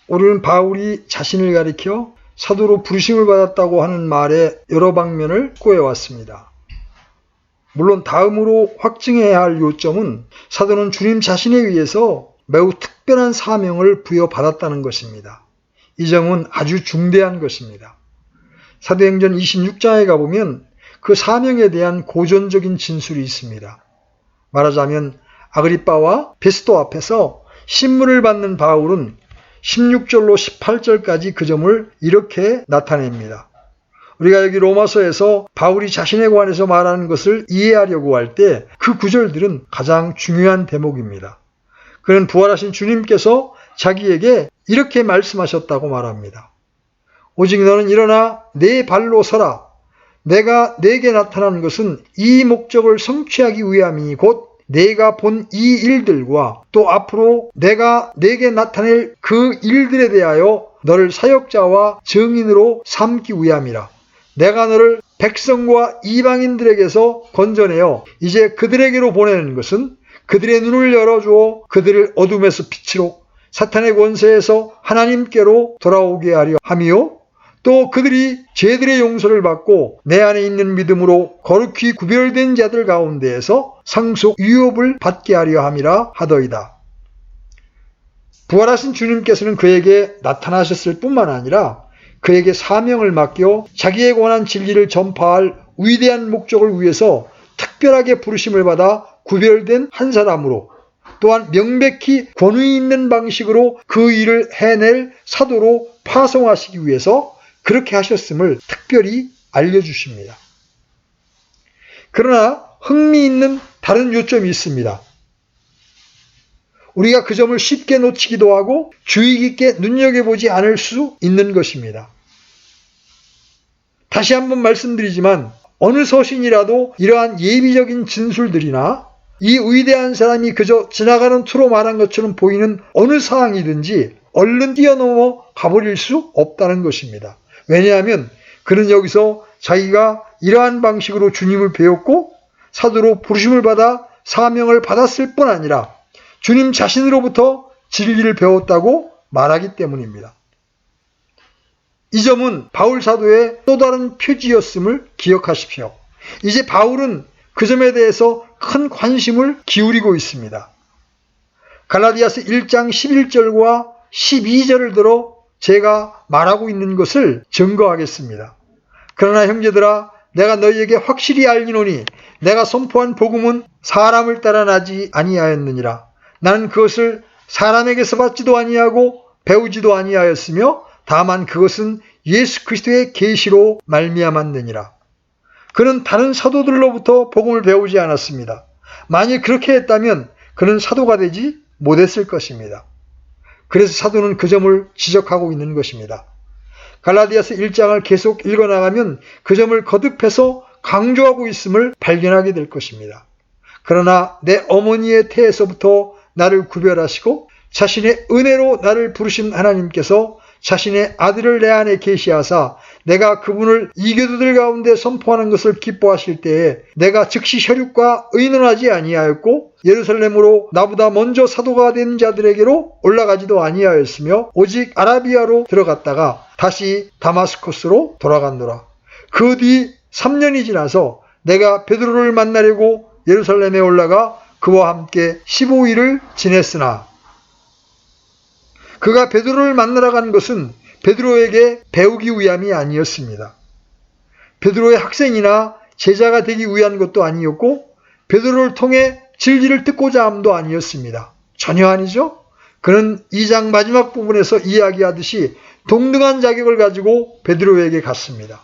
우리는 바울이 자신을 가리켜 사도로 부르심을 받았다고 하는 말의 여러 방면을 꼬여왔습니다. 물론 다음으로 확증해야 할 요점은 사도는 주님 자신에 의해서 매우 특별한 사명을 부여받았다는 것입니다. 이 점은 아주 중대한 것입니다. 사도행전 26장에 가보면 그 사명에 대한 고전적인 진술이 있습니다. 말하자면 아그리빠와 베스도 앞에서 신문을 받는 바울은 16절로 18절까지 그 점을 이렇게 나타냅니다. 우리가 여기 로마서에서 바울이 자신에 관해서 말하는 것을 이해하려고 할 때 그 구절들은 가장 중요한 대목입니다. 그는 부활하신 주님께서 자기에게 이렇게 말씀하셨다고 말합니다. 오직 너는 일어나 내 발로 서라. 내가 내게 나타난 것은 이 목적을 성취하기 위함이니 곧 내가 본 이 일들과 또 앞으로 내가 내게 나타낼 그 일들에 대하여 너를 사역자와 증인으로 삼기 위함이라. 내가 너를 백성과 이방인들에게서 건져내어 이제 그들에게로 보내는 것은 그들의 눈을 열어주어 그들을 어둠에서 빛으로 사탄의 권세에서 하나님께로 돌아오게 하려 함이요. 또 그들이 죄들의 용서를 받고 내 안에 있는 믿음으로 거룩히 구별된 자들 가운데에서 상속 유업을 받게 하려 함이라 하더이다. 부활하신 주님께서는 그에게 나타나셨을 뿐만 아니라 그에게 사명을 맡겨 자기에 관한 진리를 전파할 위대한 목적을 위해서 특별하게 부르심을 받아 구별된 한 사람으로 또한 명백히 권위 있는 방식으로 그 일을 해낼 사도로 파송하시기 위해서 그렇게 하셨음을 특별히 알려주십니다. 그러나 흥미있는 다른 요점이 있습니다. 우리가 그 점을 쉽게 놓치기도 하고 주의 깊게 눈여겨보지 않을 수 있는 것입니다. 다시 한번 말씀드리지만 어느 서신이라도 이러한 예비적인 진술들이나 이 위대한 사람이 그저 지나가는 투로 말한 것처럼 보이는 어느 사항이든지 얼른 뛰어넘어 가버릴 수 없다는 것입니다. 왜냐하면 그는 여기서 자기가 이러한 방식으로 주님을 배웠고 사도로 부르심을 받아 사명을 받았을 뿐 아니라 주님 자신으로부터 진리를 배웠다고 말하기 때문입니다. 이 점은 바울 사도의 또 다른 표지였음을 기억하십시오. 이제 바울은 그 점에 대해서 큰 관심을 기울이고 있습니다. 갈라디아서 1장 11절과 12절을 들어 제가 말하고 있는 것을 증거하겠습니다. 그러나 형제들아 내가 너희에게 확실히 알리노니 내가 선포한 복음은 사람을 따라 나지 아니하였느니라. 나는 그것을 사람에게서 받지도 아니하고 배우지도 아니하였으며 다만 그것은 예수 그리스도의 계시로 말미암았느니라. 그는 다른 사도들로부터 복음을 배우지 않았습니다. 만일 그렇게 했다면 그는 사도가 되지 못했을 것입니다. 그래서 사도는 그 점을 지적하고 있는 것입니다. 갈라디아서 1장을 계속 읽어나가면 그 점을 거듭해서 강조하고 있음을 발견하게 될 것입니다. 그러나 내 어머니의 태에서부터 나를 구별하시고 자신의 은혜로 나를 부르신 하나님께서 자신의 아들을 내 안에 계시하사 내가 그분을 이교도들 가운데 선포하는 것을 기뻐하실 때에 내가 즉시 혈육과 의논하지 아니하였고 예루살렘으로 나보다 먼저 사도가 된 자들에게로 올라가지도 아니하였으며 오직 아라비아로 들어갔다가 다시 다마스커스로 돌아간노라. 그 뒤 3년이 지나서 내가 베드로를 만나려고 예루살렘에 올라가 그와 함께 15일을 지냈으나 그가 베드로를 만나러 간 것은 베드로에게 배우기 위함이 아니었습니다. 베드로의 학생이나 제자가 되기 위한 것도 아니었고 베드로를 통해 진리를 듣고자 함도 아니었습니다. 전혀 아니죠. 그는 2장 마지막 부분에서 이야기하듯이 동등한 자격을 가지고 베드로에게 갔습니다.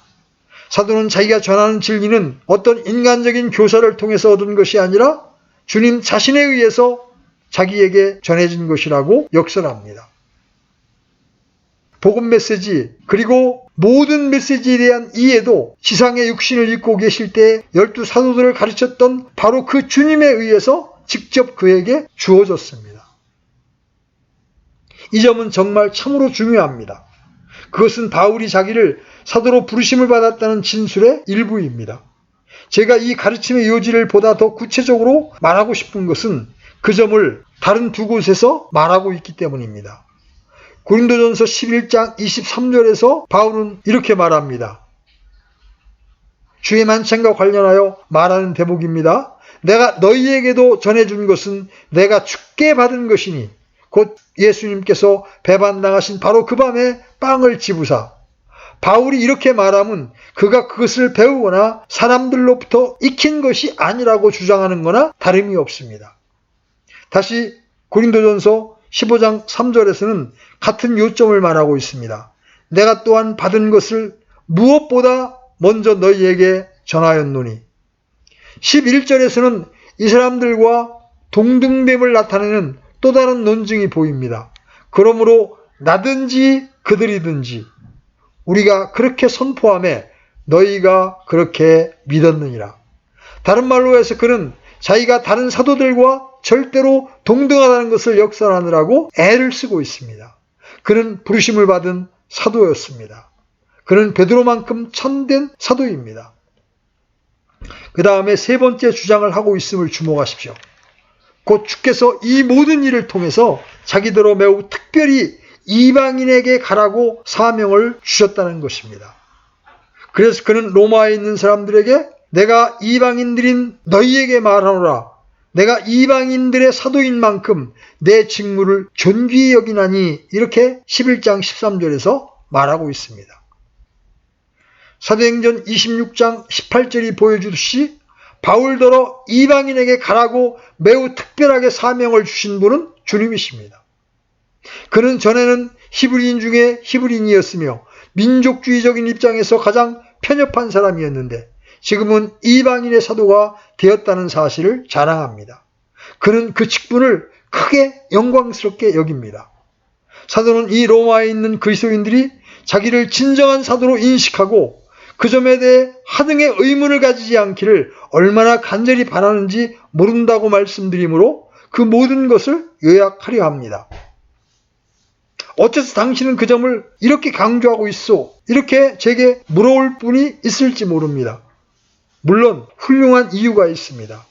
사도는 자기가 전하는 진리는 어떤 인간적인 교사를 통해서 얻은 것이 아니라 주님 자신에 의해서 자기에게 전해진 것이라고 역설합니다. 복음 메시지 그리고 모든 메시지에 대한 이해도 지상의 육신을 입고 계실 때 12 사도들을 가르쳤던 바로 그 주님에 의해서 직접 그에게 주어졌습니다. 이 점은 정말 참으로 중요합니다. 그것은 바울이 자기를 사도로 부르심을 받았다는 진술의 일부입니다. 제가 이 가르침의 요지를 보다 더 구체적으로 말하고 싶은 것은 그 점을 다른 두 곳에서 말하고 있기 때문입니다. 고린도전서 11장 23절에서 바울은 이렇게 말합니다. 주의 만찬과 관련하여 말하는 대목입니다. 내가 너희에게도 전해준 것은 내가 주께 받은 것이니 곧 예수님께서 배반당하신 바로 그 밤에 빵을 집으사. 바울이 이렇게 말하면 그가 그것을 배우거나 사람들로부터 익힌 것이 아니라고 주장하는 거나 다름이 없습니다. 다시 고린도전서 15장 3절에서는 같은 요점을 말하고 있습니다. 내가 또한 받은 것을 무엇보다 먼저 너희에게 전하였노니. 11절에서는 이 사람들과 동등됨을 나타내는 또 다른 논증이 보입니다. 그러므로 나든지 그들이든지 우리가 그렇게 선포하며 너희가 그렇게 믿었느니라. 다른 말로 해서 그는 자기가 다른 사도들과 절대로 동등하다는 것을 역설하느라고 애를 쓰고 있습니다. 그는 부르심을 받은 사도였습니다. 그는 베드로만큼 참된 사도입니다. 그 다음에 세 번째 주장을 하고 있음을 주목하십시오. 곧 주께서 이 모든 일을 통해서 자기들로 매우 특별히 이방인에게 가라고 사명을 주셨다는 것입니다. 그래서 그는 로마에 있는 사람들에게 내가 이방인들인 너희에게 말하노라. 내가 이방인들의 사도인 만큼 내 직무를 존귀히 여기나니 이렇게 11장 13절에서 말하고 있습니다. 사도행전 26장 18절이 보여주듯이 바울더러 이방인에게 가라고 매우 특별하게 사명을 주신 분은 주님이십니다. 그는 전에는 히브리인 중에 히브리인이었으며 민족주의적인 입장에서 가장 편협한 사람이었는데 지금은 이방인의 사도가 되었다는 사실을 자랑합니다. 그는 그 직분을 크게 영광스럽게 여깁니다. 사도는 이 로마에 있는 그리스도인들이 자기를 진정한 사도로 인식하고 그 점에 대해 하등의 의문을 가지지 않기를 얼마나 간절히 바라는지 모른다고 말씀드리므로 그 모든 것을 요약하려 합니다. 어째서 당신은 그 점을 이렇게 강조하고 있소? 이렇게 제게 물어올 분이 있을지 모릅니다. 물론 훌륭한 이유가 있습니다.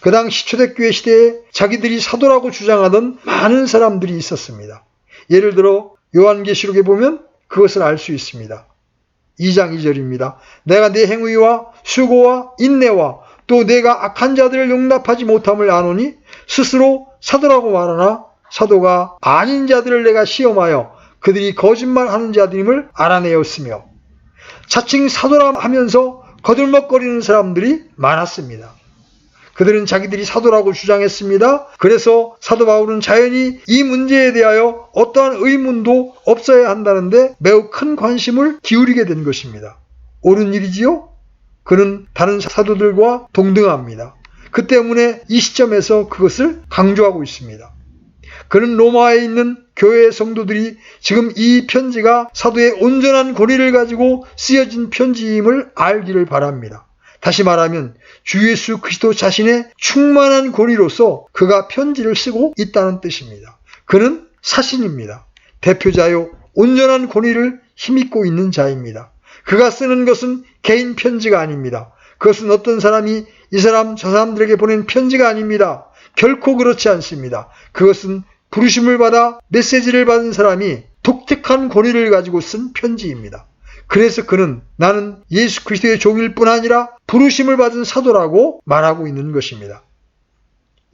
그 당시 초대교회 시대에 자기들이 사도라고 주장하던 많은 사람들이 있었습니다. 예를 들어 요한계시록에 보면 그것을 알 수 있습니다. 2장 2절입니다. 내가 내 행위와 수고와 인내와 또 내가 악한 자들을 용납하지 못함을 아노니 스스로 사도라고 말하나 사도가 아닌 자들을 내가 시험하여 그들이 거짓말하는 자들임을 알아내었으며 자칭 사도라 하면서 거들먹거리는 사람들이 많았습니다. 그들은 자기들이 사도라고 주장했습니다. 그래서 사도 바울은 자연히 이 문제에 대하여 어떠한 의문도 없어야 한다는데 매우 큰 관심을 기울이게 된 것입니다. 옳은 일이지요? 그는 다른 사도들과 동등합니다. 그 때문에 이 시점에서 그것을 강조하고 있습니다. 그는 로마에 있는 교회 성도들이 지금 이 편지가 사도의 온전한 권위를 가지고 쓰여진 편지임을 알기를 바랍니다. 다시 말하면 주 예수 그리스도 자신의 충만한 권위로서 그가 편지를 쓰고 있다는 뜻입니다. 그는 사신입니다. 대표자요 온전한 권위를 힘입고 있는 자입니다. 그가 쓰는 것은 개인 편지가 아닙니다. 그것은 어떤 사람이 이 사람 저 사람들에게 보낸 편지가 아닙니다. 결코 그렇지 않습니다. 그것은 부르심을 받아 메시지를 받은 사람이 독특한 권위를 가지고 쓴 편지입니다. 그래서 그는 나는 예수 그리스도의 종일 뿐 아니라 부르심을 받은 사도라고 말하고 있는 것입니다.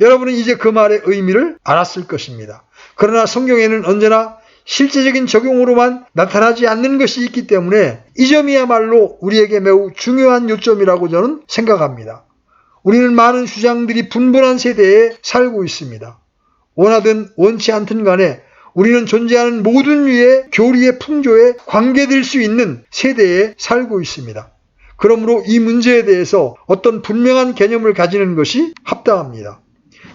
여러분은 이제 그 말의 의미를 알았을 것입니다. 그러나 성경에는 언제나 실제적인 적용으로만 나타나지 않는 것이 있기 때문에 이 점이야말로 우리에게 매우 중요한 요점이라고 저는 생각합니다. 우리는 많은 주장들이 분분한 세대에 살고 있습니다. 원하든 원치 않든 간에 우리는 존재하는 모든 류의 교리의 풍조에 관계될 수 있는 세대에 살고 있습니다. 그러므로 이 문제에 대해서 어떤 분명한 개념을 가지는 것이 합당합니다.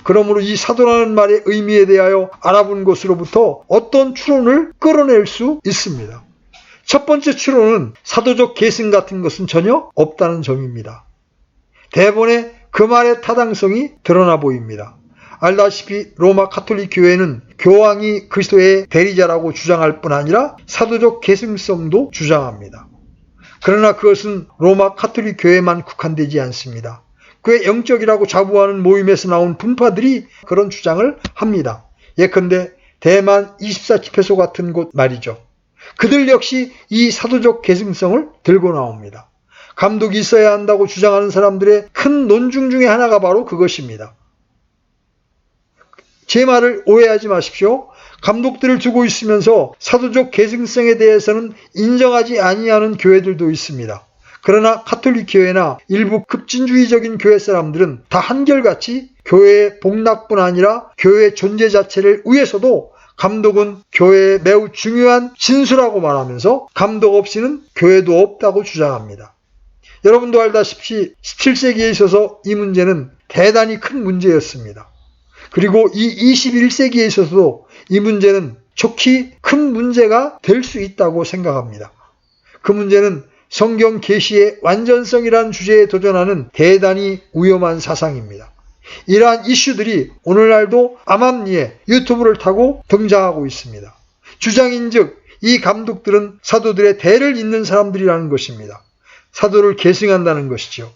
그러므로 이 사도라는 말의 의미에 대하여 알아본 것으로부터 어떤 추론을 끌어낼 수 있습니다. 첫 번째 추론은 사도적 계승 같은 것은 전혀 없다는 점입니다. 대본에 그 말의 타당성이 드러나 보입니다. 알다시피 로마 가톨릭 교회는 교황이 그리스도의 대리자라고 주장할 뿐 아니라 사도적 계승성도 주장합니다. 그러나 그것은 로마 가톨릭 교회만 국한되지 않습니다. 꽤 영적이라고 자부하는 모임에서 나온 분파들이 그런 주장을 합니다. 예컨대 대만 24집회소 같은 곳 말이죠. 그들 역시 이 사도적 계승성을 들고 나옵니다. 감독이 있어야 한다고 주장하는 사람들의 큰 논중 중에 하나가 바로 그것입니다. 제 말을 오해하지 마십시오. 감독들을 두고 있으면서 사도적 계승성에 대해서는 인정하지 아니하는 교회들도 있습니다. 그러나 가톨릭 교회나 일부 급진주의적인 교회 사람들은 다 한결같이 교회의 복락뿐 아니라 교회의 존재 자체를 위해서도 감독은 교회의 매우 중요한 진수라고 말하면서 감독 없이는 교회도 없다고 주장합니다. 여러분도 알다시피 17세기에 있어서 이 문제는 대단히 큰 문제였습니다. 그리고 이 21세기에 있어서도 이 문제는 좋게 큰 문제가 될 수 있다고 생각합니다. 그 문제는 성경 계시의 완전성이라는 주제에 도전하는 대단히 위험한 사상입니다. 이러한 이슈들이 오늘날도 암암리에 유튜브를 타고 등장하고 있습니다. 주장인즉 이 감독들은 사도들의 대를 잇는 사람들이라는 것입니다. 사도를 계승한다는 것이죠.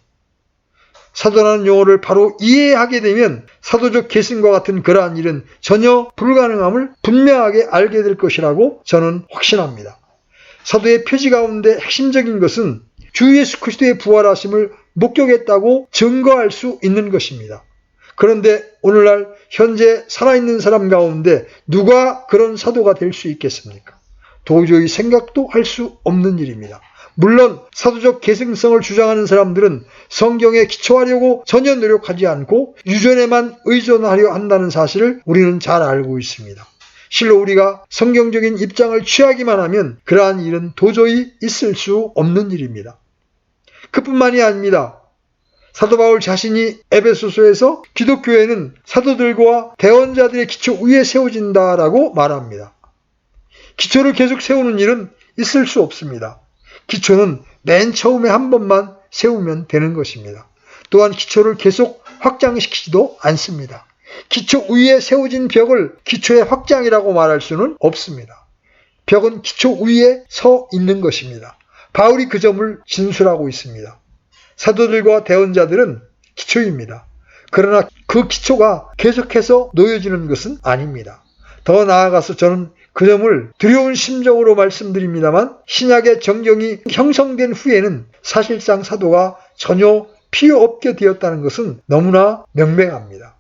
사도라는 용어를 바로 이해하게 되면 사도적 계승과 같은 그러한 일은 전혀 불가능함을 분명하게 알게 될 것이라고 저는 확신합니다. 사도의 표지 가운데 핵심적인 것은 주 예수 그리스도의 부활하심을 목격했다고 증거할 수 있는 것입니다. 그런데 오늘날 현재 살아있는 사람 가운데 누가 그런 사도가 될 수 있겠습니까? 도저히 생각도 할 수 없는 일입니다. 물론 사도적 계승성을 주장하는 사람들은 성경에 기초하려고 전혀 노력하지 않고 유전에만 의존하려 한다는 사실을 우리는 잘 알고 있습니다. 실로 우리가 성경적인 입장을 취하기만 하면 그러한 일은 도저히 있을 수 없는 일입니다. 그뿐만이 아닙니다. 사도 바울 자신이 에베소서에서 기독교회는 사도들과 대언자들의 기초 위에 세워진다라고 말합니다. 기초를 계속 세우는 일은 있을 수 없습니다. 기초는 맨 처음에 한 번만 세우면 되는 것입니다. 또한 기초를 계속 확장시키지도 않습니다. 기초 위에 세워진 벽을 기초의 확장이라고 말할 수는 없습니다. 벽은 기초 위에 서 있는 것입니다. 바울이 그 점을 진술하고 있습니다. 사도들과 대언자들은 기초입니다. 그러나 그 기초가 계속해서 놓여지는 것은 아닙니다. 더 나아가서 저는 그 점을 두려운 심정으로 말씀드립니다만 신약의 정경이 형성된 후에는 사실상 사도가 전혀 필요 없게 되었다는 것은 너무나 명백합니다.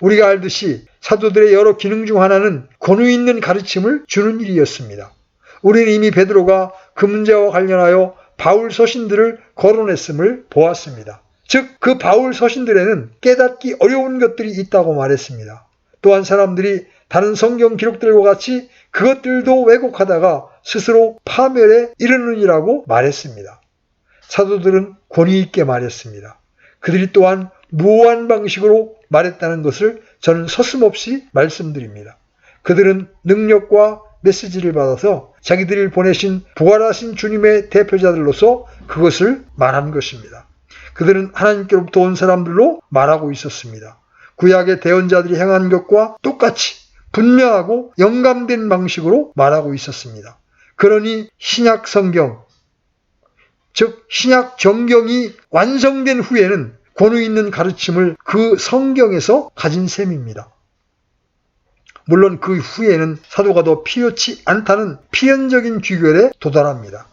우리가 알듯이 사도들의 여러 기능 중 하나는 권위 있는 가르침을 주는 일이었습니다. 우리는 이미 베드로가 그 문제와 관련하여 바울 서신들을 거론했음을 보았습니다. 즉 그 바울 서신들에는 깨닫기 어려운 것들이 있다고 말했습니다. 또한 사람들이 다른 성경 기록들과 같이 그것들도 왜곡하다가 스스로 파멸에 이르느니라고 말했습니다. 사도들은 권위 있게 말했습니다. 그들이 또한 무오한 방식으로 말했다는 것을 저는 서슴없이 말씀드립니다. 그들은 능력과 메시지를 받아서 자기들이 보내신 부활하신 주님의 대표자들로서 그것을 말한 것입니다. 그들은 하나님께로부터 온 사람들로 말하고 있었습니다. 구약의 대언자들이 행한 것과 똑같이 분명하고 영감된 방식으로 말하고 있었습니다. 그러니 신약 성경, 즉 신약 정경이 완성된 후에는 권위 있는 가르침을 그 성경에서 가진 셈입니다. 물론 그 후에는 사도가 더 필요치 않다는 필연적인 귀결에 도달합니다.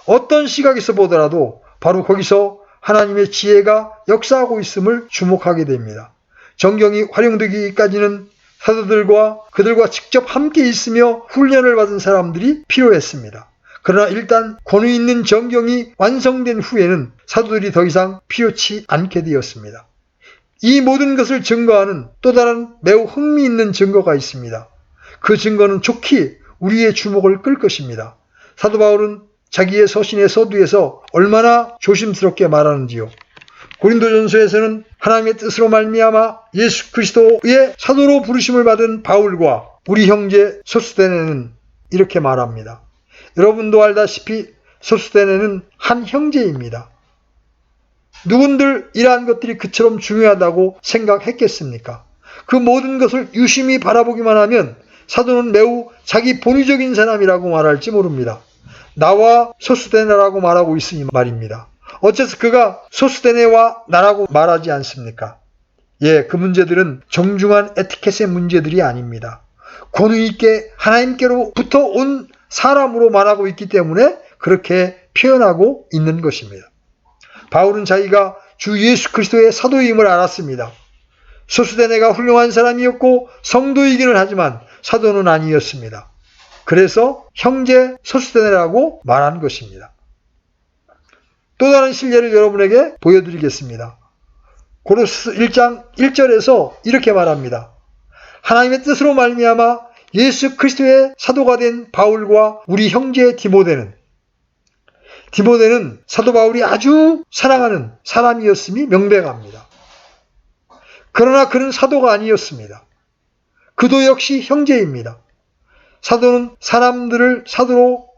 어떤 시각에서 보더라도 바로 거기서 하나님의 지혜가 역사하고 있음을 주목하게 됩니다. 정경이 활용되기까지는 사도들과 그들과 직접 함께 있으며 훈련을 받은 사람들이 필요했습니다. 그러나 일단 권위 있는 정경이 완성된 후에는 사도들이 더 이상 필요치 않게 되었습니다. 이 모든 것을 증거하는 또 다른 매우 흥미있는 증거가 있습니다. 그 증거는 좋게 우리의 주목을 끌 것입니다. 사도 바울은 자기의 서신의 서두에서 얼마나 조심스럽게 말하는지요. 고린도전서에서는 하나님의 뜻으로 말미암아 예수 그리스도의 사도로 부르심을 받은 바울과 우리 형제 소스데네는 이렇게 말합니다. 여러분도 알다시피 소스데네는 한 형제입니다. 누군들 이러한 것들이 그처럼 중요하다고 생각했겠습니까? 그 모든 것을 유심히 바라보기만 하면 사도는 매우 자기 본의적인 사람이라고 말할지 모릅니다. 나와 소스데네라고 말하고 있으니 말입니다. 어째서 그가 소스데네와 나라고 말하지 않습니까? 예, 그 문제들은 정중한 에티켓의 문제들이 아닙니다. 권위 있게 하나님께로부터 온 사람으로 말하고 있기 때문에 그렇게 표현하고 있는 것입니다. 바울은 자기가 주 예수 그리스도의 사도임을 알았습니다. 소수대네가 훌륭한 사람이었고 성도이기는 하지만 사도는 아니었습니다. 그래서 형제 소수대네라고 말한 것입니다. 또 다른 실례를 여러분에게 보여드리겠습니다. 고로스 1장 1절에서 이렇게 말합니다. 하나님의 뜻으로 말미암아 예수 그리스도의 사도가 된 바울과 우리 형제 디모데는 사도 바울이 아주 사랑하는 사람이었음이 명백합니다. 그러나 그는 사도가 아니었습니다. 그도 역시 형제입니다. 사도는 사람들을 사도로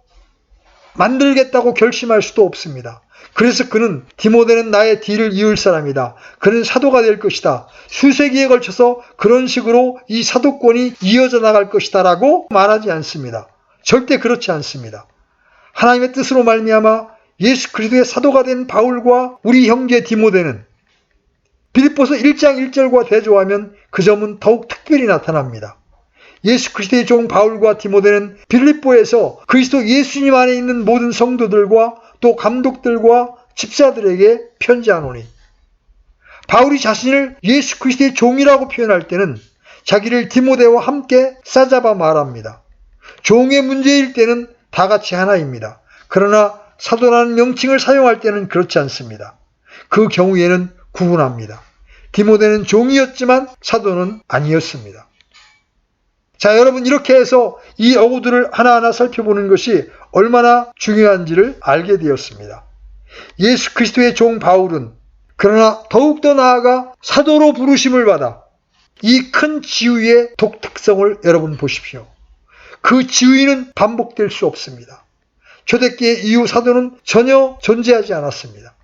만들겠다고 결심할 수도 없습니다. 그래서 그는 디모데는 나의 뒤를 이을 사람이다. 그는 사도가 될 것이다. 수세기에 걸쳐서 그런 식으로 이 사도권이 이어져 나갈 것이다 라고 말하지 않습니다. 절대 그렇지 않습니다. 하나님의 뜻으로 말미암아 예수 그리스도의 사도가 된 바울과 우리 형제 디모데는 빌립보서 1장 1절과 대조하면 그 점은 더욱 특별히 나타납니다. 예수 그리스도의 종 바울과 디모데는 빌립보에서 그리스도 예수님 안에 있는 모든 성도들과 또 감독들과 집사들에게 편지하노니, 바울이 자신을 예수 그리스도의 종이라고 표현할 때는 자기를 디모데와 함께 싸잡아 말합니다. 종의 문제일 때는 다 같이 하나입니다. 그러나 사도라는 명칭을 사용할 때는 그렇지 않습니다. 그 경우에는 구분합니다. 디모데는 종이었지만 사도는 아니었습니다. 자, 여러분, 이렇게 해서 이 어구들을 하나하나 살펴보는 것이 얼마나 중요한지를 알게 되었습니다. 예수 그리스도의 종 바울은 그러나 더욱더 나아가 사도로 부르심을 받아 이 큰 지위의 독특성을 여러분 보십시오. 그 지위는 반복될 수 없습니다. 초대기의 이후 사도는 전혀 존재하지 않았습니다.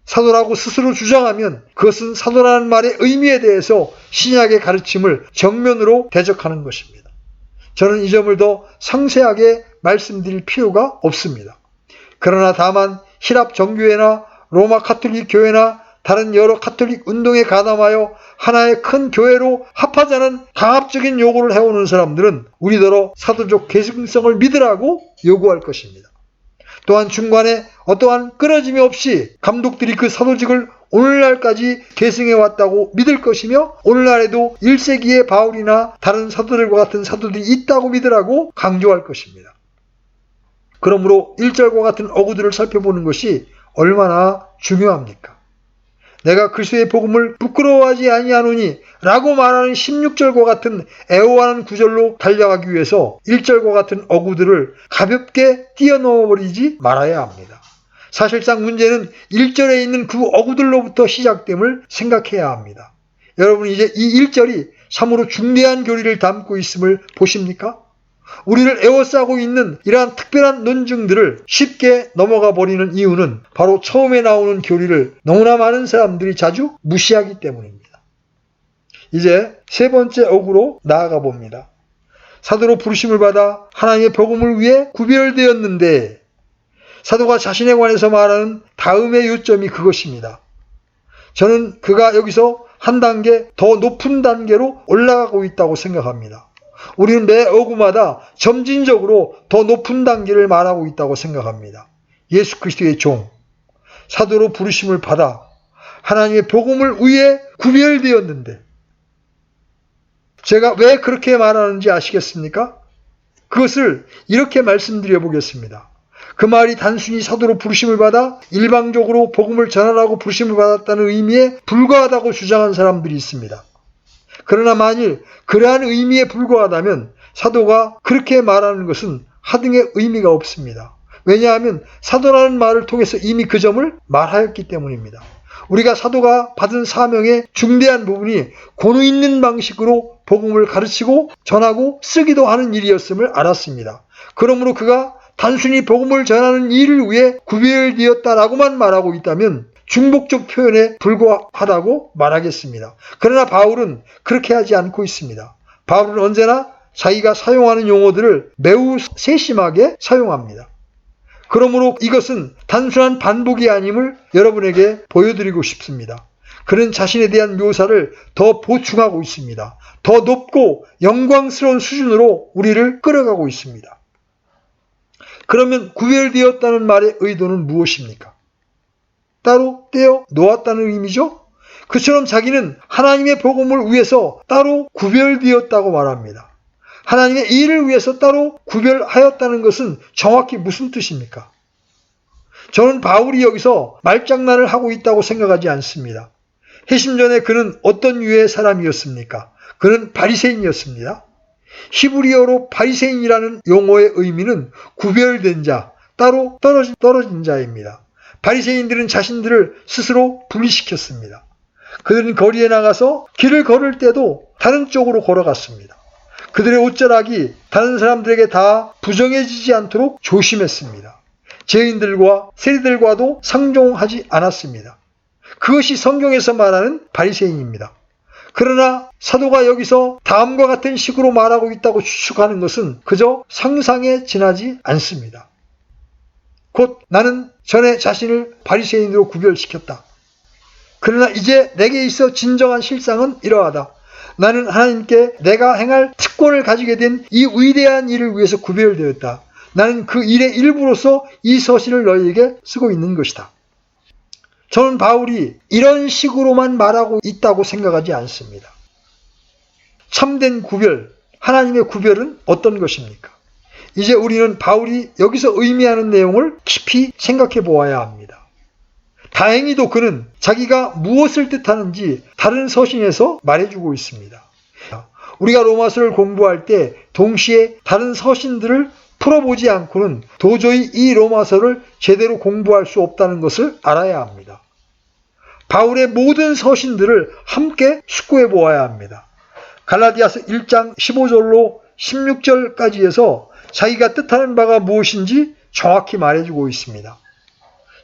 사도라고 스스로 주장하면 그것은 사도라는 말의 의미에 대해서 신약의 가르침을 정면으로 대적하는 것입니다. 저는 이 점을 더 상세하게 말씀드릴 필요가 없습니다. 그러나 다만 히랍 정교회나 로마 가톨릭 교회나 다른 여러 가톨릭 운동에 가담하여 하나의 큰 교회로 합하자는 강압적인 요구를 해오는 사람들은 우리더러 사도적 계승성을 믿으라고 요구할 것입니다. 또한 중간에 어떠한 끊어짐이 없이 감독들이 그 사도직을 오늘날까지 계승해왔다고 믿을 것이며 오늘날에도 1세기의 바울이나 다른 사도들과 같은 사도들이 있다고 믿으라고 강조할 것입니다. 그러므로 1절과 같은 어구들을 살펴보는 것이 얼마나 중요합니까? 내가 그리스도의 복음을 부끄러워하지 아니하노니 라고 말하는 16절과 같은 애호하는 구절로 달려가기 위해서 1절과 같은 어구들을 가볍게 뛰어넘어버리지 말아야 합니다. 사실상 문제는 1절에 있는 그 어구들로부터 시작됨을 생각해야 합니다. 여러분, 이제 이 1절이 참으로 중대한 교리를 담고 있음을 보십니까? 우리를 에워싸고 있는 이러한 특별한 논증들을 쉽게 넘어가 버리는 이유는 바로 처음에 나오는 교리를 너무나 많은 사람들이 자주 무시하기 때문입니다. 이제 세 번째 어구로 나아가 봅니다. 사도로 부르심을 받아 하나님의 복음을 위해 구별되었는데, 사도가 자신에 관해서 말하는 다음의 요점이 그것입니다. 저는 그가 여기서 한 단계 더 높은 단계로 올라가고 있다고 생각합니다. 우리는 매 어구마다 점진적으로 더 높은 단계를 말하고 있다고 생각합니다. 예수 그리스도의 종, 사도로 부르심을 받아 하나님의 복음을 위해 구별되었는데, 제가 왜 그렇게 말하는지 아시겠습니까? 그것을 이렇게 말씀드려 보겠습니다. 그 말이 단순히 사도로 부르심을 받아 일방적으로 복음을 전하라고 부르심을 받았다는 의미에 불과하다고 주장한 사람들이 있습니다. 그러나 만일 그러한 의미에 불과하다면 사도가 그렇게 말하는 것은 하등의 의미가 없습니다. 왜냐하면 사도라는 말을 통해서 이미 그 점을 말하였기 때문입니다. 우리가 사도가 받은 사명의 중대한 부분이 권위 있는 방식으로 복음을 가르치고 전하고 쓰기도 하는 일이었음을 알았습니다. 그러므로 그가 단순히 복음을 전하는 일을 위해 구별되었다라고만 말하고 있다면 중복적 표현에 불과하다고 말하겠습니다. 그러나 바울은 그렇게 하지 않고 있습니다. 바울은 언제나 자기가 사용하는 용어들을 매우 세심하게 사용합니다. 그러므로 이것은 단순한 반복이 아님을 여러분에게 보여드리고 싶습니다. 그는 자신에 대한 묘사를 더 보충하고 있습니다. 더 높고 영광스러운 수준으로 우리를 끌어가고 있습니다. 그러면 구별되었다는 말의 의도는 무엇입니까? 따로 떼어 놓았다는 의미죠? 그처럼 자기는 하나님의 복음을 위해서 따로 구별되었다고 말합니다. 하나님의 일을 위해서 따로 구별하였다는 것은 정확히 무슨 뜻입니까? 저는 바울이 여기서 말장난을 하고 있다고 생각하지 않습니다. 회심 전에 그는 어떤 유의 사람이었습니까? 그는 바리새인이었습니다. 히브리어로 바리새인이라는 용어의 의미는 구별된 자, 따로 떨어진 자입니다. 바리새인들은 자신들을 스스로 분리시켰습니다. 그들은 거리에 나가서 길을 걸을 때도 다른 쪽으로 걸어갔습니다. 그들의 옷자락이 다른 사람들에게 다 부정해지지 않도록 조심했습니다. 죄인들과 세리들과도 상종하지 않았습니다. 그것이 성경에서 말하는 바리새인입니다. 그러나 사도가 여기서 다음과 같은 식으로 말하고 있다고 추측하는 것은 그저 상상에 지나지 않습니다. 곧 나는 전에 자신을 바리새인으로 구별시켰다. 그러나 이제 내게 있어 진정한 실상은 이러하다. 나는 하나님께 내가 행할 특권을 가지게 된 이 위대한 일을 위해서 구별되었다. 나는 그 일의 일부로서 이 서신을 너희에게 쓰고 있는 것이다. 저는 바울이 이런 식으로만 말하고 있다고 생각하지 않습니다. 참된 구별, 하나님의 구별은 어떤 것입니까? 이제 우리는 바울이 여기서 의미하는 내용을 깊이 생각해 보아야 합니다. 다행히도 그는 자기가 무엇을 뜻하는지 다른 서신에서 말해주고 있습니다. 우리가 로마서를 공부할 때 동시에 다른 서신들을 풀어보지 않고는 도저히 이 로마서를 제대로 공부할 수 없다는 것을 알아야 합니다. 바울의 모든 서신들을 함께 숙고해 보아야 합니다. 갈라디아서 1장 15절로 16절까지에서 자기가 뜻하는 바가 무엇인지 정확히 말해주고 있습니다.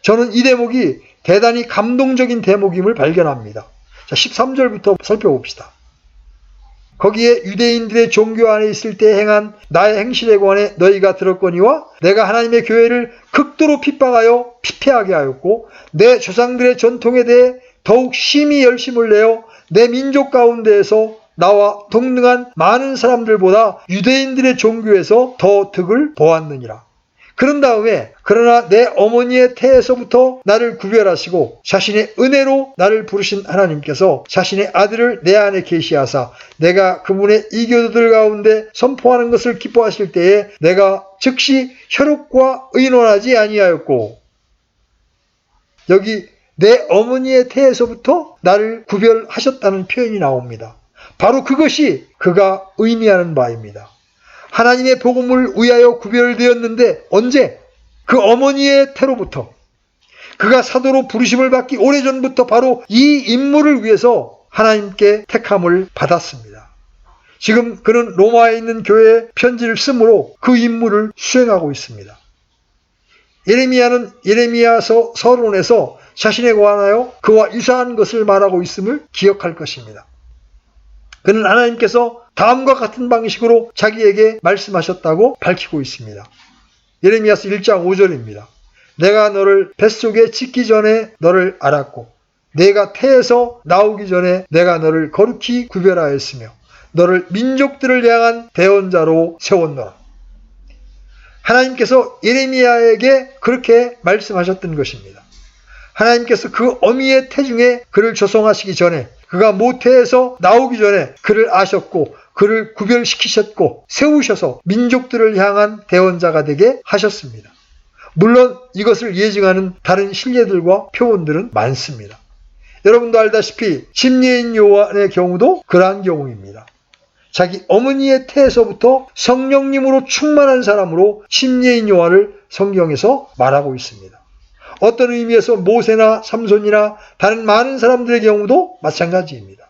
저는 이 대목이 대단히 감동적인 대목임을 발견합니다. 자, 13절부터 살펴봅시다. 거기에 유대인들의 종교 안에 있을 때 행한 나의 행실에 관해 너희가 들었거니와 내가 하나님의 교회를 극도로 핍박하여 피폐하게 하였고 내 조상들의 전통에 대해 더욱 심히 열심을 내어 내 민족 가운데에서 나와 동등한 많은 사람들보다 유대인들의 종교에서 더 득을 보았느니라. 그런 다음에 그러나 내 어머니의 태에서부터 나를 구별하시고 자신의 은혜로 나를 부르신 하나님께서 자신의 아들을 내 안에 계시하사 내가 그분의 이교도들 가운데 선포하는 것을 기뻐하실 때에 내가 즉시 혈육과 의논하지 아니하였고, 여기 내 어머니의 태에서부터 나를 구별하셨다는 표현이 나옵니다. 바로 그것이 그가 의미하는 바입니다. 하나님의 복음을 위하여 구별되었는데 언제? 그 어머니의 태로부터. 그가 사도로 부르심을 받기 오래전부터 바로 이 임무를 위해서 하나님께 택함을 받았습니다. 지금 그는 로마에 있는 교회에 편지를 쓰므로 그 임무를 수행하고 있습니다. 예레미야는 예레미야서 서론에서 자신에 관하여 그와 유사한 것을 말하고 있음을 기억할 것입니다. 그는 하나님께서 다음과 같은 방식으로 자기에게 말씀하셨다고 밝히고 있습니다. 예레미야서 1장 5절입니다. 내가 너를 뱃속에 짓기 전에 너를 알았고 내가 태에서 나오기 전에 내가 너를 거룩히 구별하였으며 너를 민족들을 향한 대언자로 세웠노라. 하나님께서 예레미야에게 그렇게 말씀하셨던 것입니다. 하나님께서 그 어미의 태중에 그를 조성하시기 전에 그가 모태에서 나오기 전에 그를 아셨고 그를 구별시키셨고 세우셔서 민족들을 향한 대언자가 되게 하셨습니다. 물론 이것을 예증하는 다른 신뢰들과 표본들은 많습니다. 여러분도 알다시피 심리인 요한의 경우도 그러한 경우입니다. 자기 어머니의 태에서부터 성령님으로 충만한 사람으로 심리인 요한을 성경에서 말하고 있습니다. 어떤 의미에서 모세나 삼손이나 다른 많은 사람들의 경우도 마찬가지입니다.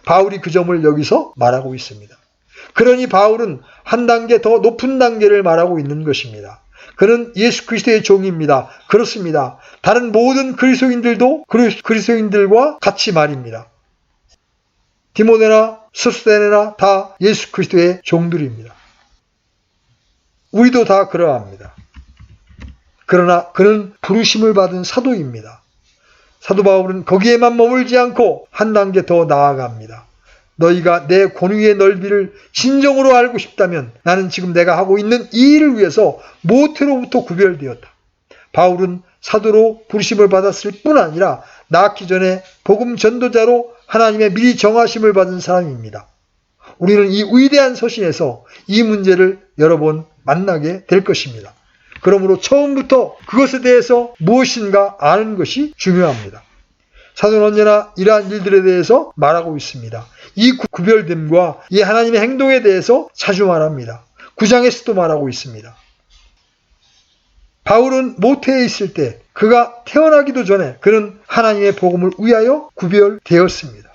바울이 그 점을 여기서 말하고 있습니다. 그러니 바울은 한 단계 더 높은 단계를 말하고 있는 것입니다. 그는 예수 그리스도의 종입니다. 그렇습니다. 다른 모든 그리스도인들도 그리스도인들과 같이 말입니다. 디모데나 소스데네나 다 예수 그리스도의 종들입니다. 우리도 다 그러합니다. 그러나 그는 부르심을 받은 사도입니다. 사도 바울은 거기에만 머물지 않고 한 단계 더 나아갑니다. 너희가 내 권위의 넓이를 진정으로 알고 싶다면 나는 지금 내가 하고 있는 이 일을 위해서 모태로부터 구별되었다. 바울은 사도로 부르심을 받았을 뿐 아니라 낳기 전에 복음 전도자로 하나님의 미리 정하심을 받은 사람입니다. 우리는 이 위대한 서신에서 이 문제를 여러 번 만나게 될 것입니다. 그러므로 처음부터 그것에 대해서 무엇인가 아는 것이 중요합니다. 사도는 언제나 이러한 일들에 대해서 말하고 있습니다. 이 구별됨과 이 하나님의 행동에 대해서 자주 말합니다. 9장에서도 말하고 있습니다. 바울은 모태에 있을 때 그가 태어나기도 전에 그는 하나님의 복음을 위하여 구별되었습니다.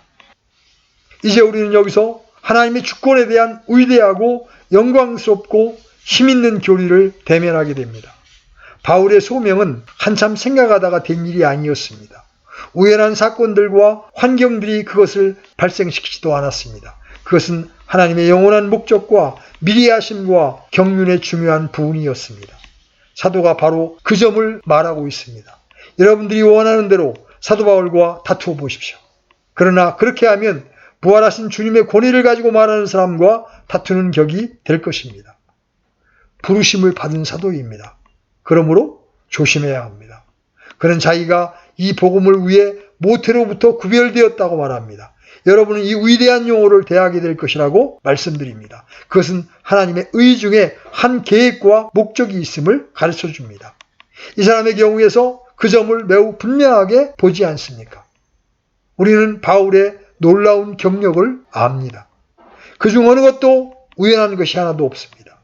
이제 우리는 여기서 하나님의 주권에 대한 위대하고 영광스럽고 힘있는 교리를 대면하게 됩니다. 바울의 소명은 한참 생각하다가 된 일이 아니었습니다. 우연한 사건들과 환경들이 그것을 발생시키지도 않았습니다. 그것은 하나님의 영원한 목적과 미리 하심과 경륜의 중요한 부분이었습니다. 사도가 바로 그 점을 말하고 있습니다. 여러분들이 원하는 대로 사도 바울과 다투어 보십시오. 그러나 그렇게 하면 부활하신 주님의 권위를 가지고 말하는 사람과 다투는 격이 될 것입니다. 부르심을 받은 사도입니다. 그러므로 조심해야 합니다. 그는 자기가 이 복음을 위해 모태로부터 구별되었다고 말합니다. 여러분은 이 위대한 용어를 대하게 될 것이라고 말씀드립니다. 그것은 하나님의 의 중에 한 계획과 목적이 있음을 가르쳐 줍니다. 이 사람의 경우에서 그 점을 매우 분명하게 보지 않습니까? 우리는 바울의 놀라운 경력을 압니다. 그중 어느 것도 우연한 것이 하나도 없습니다.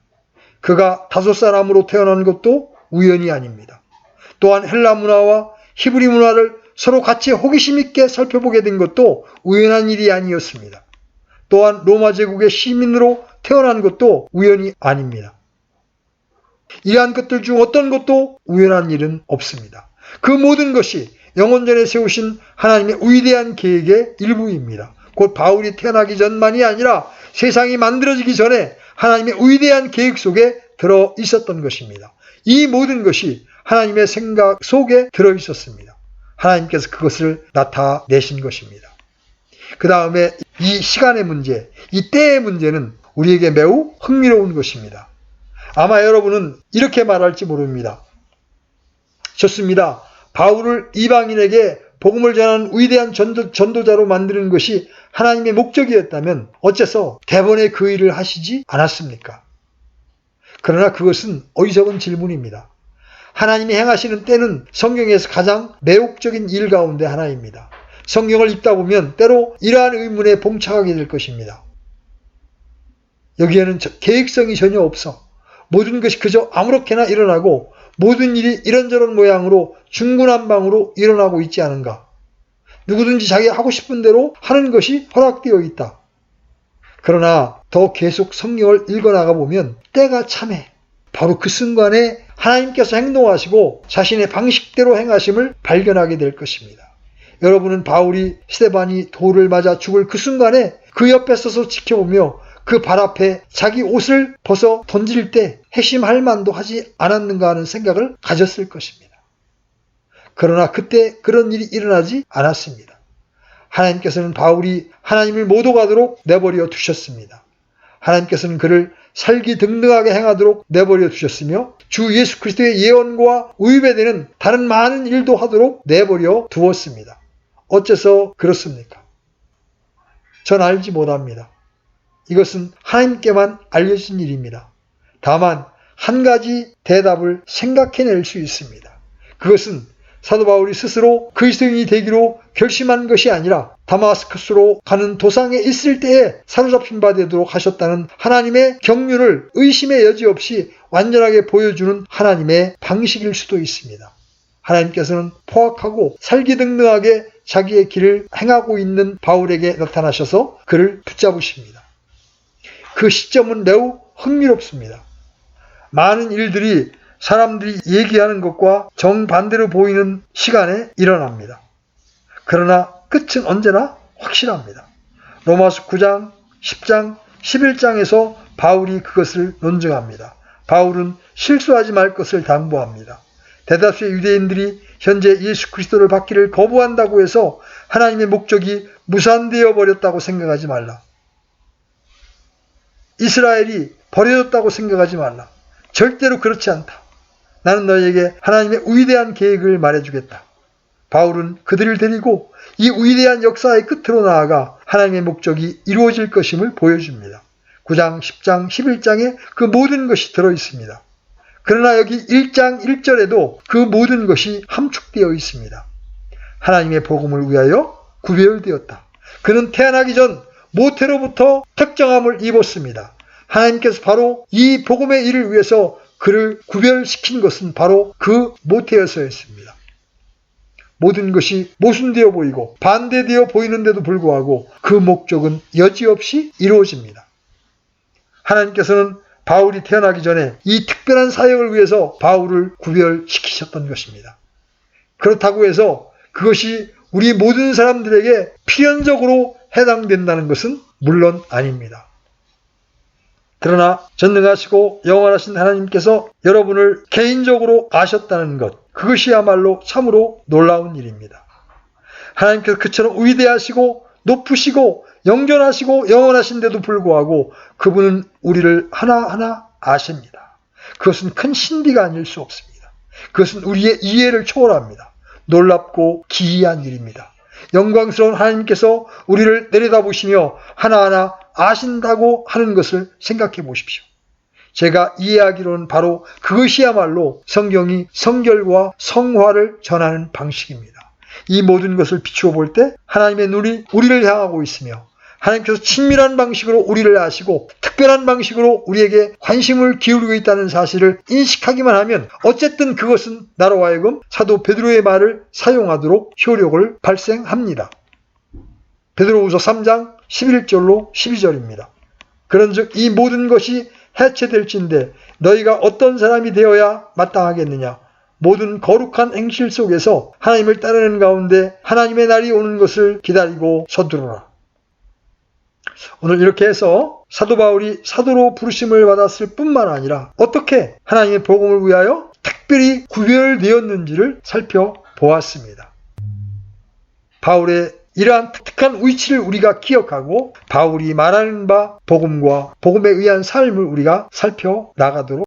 그가 다섯 사람으로 태어난 것도 우연이 아닙니다. 또한 헬라 문화와 히브리 문화를 서로 같이 호기심 있게 살펴보게 된 것도 우연한 일이 아니었습니다. 또한 로마 제국의 시민으로 태어난 것도 우연이 아닙니다. 이러한 것들 중 어떤 것도 우연한 일은 없습니다. 그 모든 것이 영원전에 세우신 하나님의 위대한 계획의 일부입니다. 곧 바울이 태어나기 전만이 아니라 세상이 만들어지기 전에 하나님의 위대한 계획 속에 들어 있었던 것입니다. 이 모든 것이 하나님의 생각 속에 들어 있었습니다. 하나님께서 그것을 나타내신 것입니다. 그 다음에 이 시간의 문제, 이 때의 문제는 우리에게 매우 흥미로운 것입니다. 아마 여러분은 이렇게 말할지 모릅니다. 좋습니다. 바울을 이방인에게 복음을 전하는 위대한 전도자로 만드는 것이 하나님의 목적이었다면 어째서 대번에 그 일을 하시지 않았습니까? 그러나 그것은 어리석은 질문입니다. 하나님이 행하시는 때는 성경에서 가장 매혹적인 일 가운데 하나입니다. 성경을 읽다 보면 때로 이러한 의문에 봉착하게 될 것입니다. 여기에는 계획성이 전혀 없어. 모든 것이 그저 아무렇게나 일어나고 모든 일이 이런저런 모양으로 중구난방으로 일어나고 있지 않은가. 누구든지 자기가 하고 싶은 대로 하는 것이 허락되어 있다. 그러나 더 계속 성경을 읽어나가 보면 때가 참해. 바로 그 순간에 하나님께서 행동하시고 자신의 방식대로 행하심을 발견하게 될 것입니다. 여러분은 바울이 스데반이 돌을 맞아 죽을 그 순간에 그 옆에 서서 지켜보며 그 발 앞에 자기 옷을 벗어 던질 때 회심할 만도 하지 않았는가 하는 생각을 가졌을 것입니다. 그러나 그때 그런 일이 일어나지 않았습니다. 하나님께서는 바울이 하나님을 못 오가도록 내버려 두셨습니다. 하나님께서는 그를 살기등등하게 행하도록 내버려 두셨으며 주 예수 그리스도의 예언과 의배되는 다른 많은 일도 하도록 내버려 두었습니다. 어째서 그렇습니까? 전 알지 못합니다. 이것은 하나님께만 알려진 일입니다. 다만 한 가지 대답을 생각해낼 수 있습니다. 그것은 사도 바울이 스스로 그리스도인이 되기로 결심한 것이 아니라 다마스커스로 가는 도상에 있을 때에 사로잡힌 바 되도록 하셨다는 하나님의 경륜을 의심의 여지 없이 완전하게 보여주는 하나님의 방식일 수도 있습니다. 하나님께서는 포악하고 살기등등하게 자기의 길을 행하고 있는 바울에게 나타나셔서 그를 붙잡으십니다. 그 시점은 매우 흥미롭습니다. 많은 일들이 사람들이 얘기하는 것과 정반대로 보이는 시간에 일어납니다. 그러나 끝은 언제나 확실합니다. 로마서 9장, 10장, 11장에서 바울이 그것을 논증합니다. 바울은 실수하지 말 것을 당부합니다. 대다수의 유대인들이 현재 예수 그리스도를 받기를 거부한다고 해서 하나님의 목적이 무산되어 버렸다고 생각하지 말라. 이스라엘이 버려졌다고 생각하지 말라. 절대로 그렇지 않다. 나는 너희에게 하나님의 위대한 계획을 말해주겠다. 바울은 그들을 데리고 이 위대한 역사의 끝으로 나아가 하나님의 목적이 이루어질 것임을 보여줍니다. 9장, 10장, 11장에 그 모든 것이 들어있습니다. 그러나 여기 1장 1절에도 그 모든 것이 함축되어 있습니다. 하나님의 복음을 위하여 구별되었다. 그는 태어나기 전 모태로부터 특정함을 입었습니다. 하나님께서 바로 이 복음의 일을 위해서 그를 구별시킨 것은 바로 그 모태여서였습니다. 모든 것이 모순되어 보이고 반대되어 보이는데도 불구하고 그 목적은 여지없이 이루어집니다. 하나님께서는 바울이 태어나기 전에 이 특별한 사역을 위해서 바울을 구별시키셨던 것입니다. 그렇다고 해서 그것이 우리 모든 사람들에게 필연적으로 해당된다는 것은 물론 아닙니다. 그러나 전능하시고 영원하신 하나님께서 여러분을 개인적으로 아셨다는 것, 그것이야말로 참으로 놀라운 일입니다. 하나님께서 그처럼 위대하시고 높으시고 영존하시고 영원하신데도 불구하고 그분은 우리를 하나하나 아십니다. 그것은 큰 신비가 아닐 수 없습니다. 그것은 우리의 이해를 초월합니다. 놀랍고 기이한 일입니다. 영광스러운 하나님께서 우리를 내려다보시며 하나하나 아신다고 하는 것을 생각해 보십시오. 제가 이해하기로는 바로 그것이야말로 성경이 성결과 성화를 전하는 방식입니다. 이 모든 것을 비추어 볼 때 하나님의 눈이 우리를 향하고 있으며 하나님께서 친밀한 방식으로 우리를 아시고 특별한 방식으로 우리에게 관심을 기울이고 있다는 사실을 인식하기만 하면 어쨌든 그것은 나로 하여금 사도 베드로의 말을 사용하도록 효력을 발생합니다. 베드로후서 3장 11절로 12절입니다. 그런즉 이 모든 것이 해체될진대 너희가 어떤 사람이 되어야 마땅하겠느냐. 모든 거룩한 행실 속에서 하나님을 따르는 가운데 하나님의 날이 오는 것을 기다리고 서두르라. 오늘 이렇게 해서 사도 바울이 사도로 부르심을 받았을 뿐만 아니라 어떻게 하나님의 복음을 위하여 특별히 구별되었는지를 살펴보았습니다. 바울의 이러한 특특한 위치를 우리가 기억하고 바울이 말하는 바 복음과 복음에 의한 삶을 우리가 살펴나가도록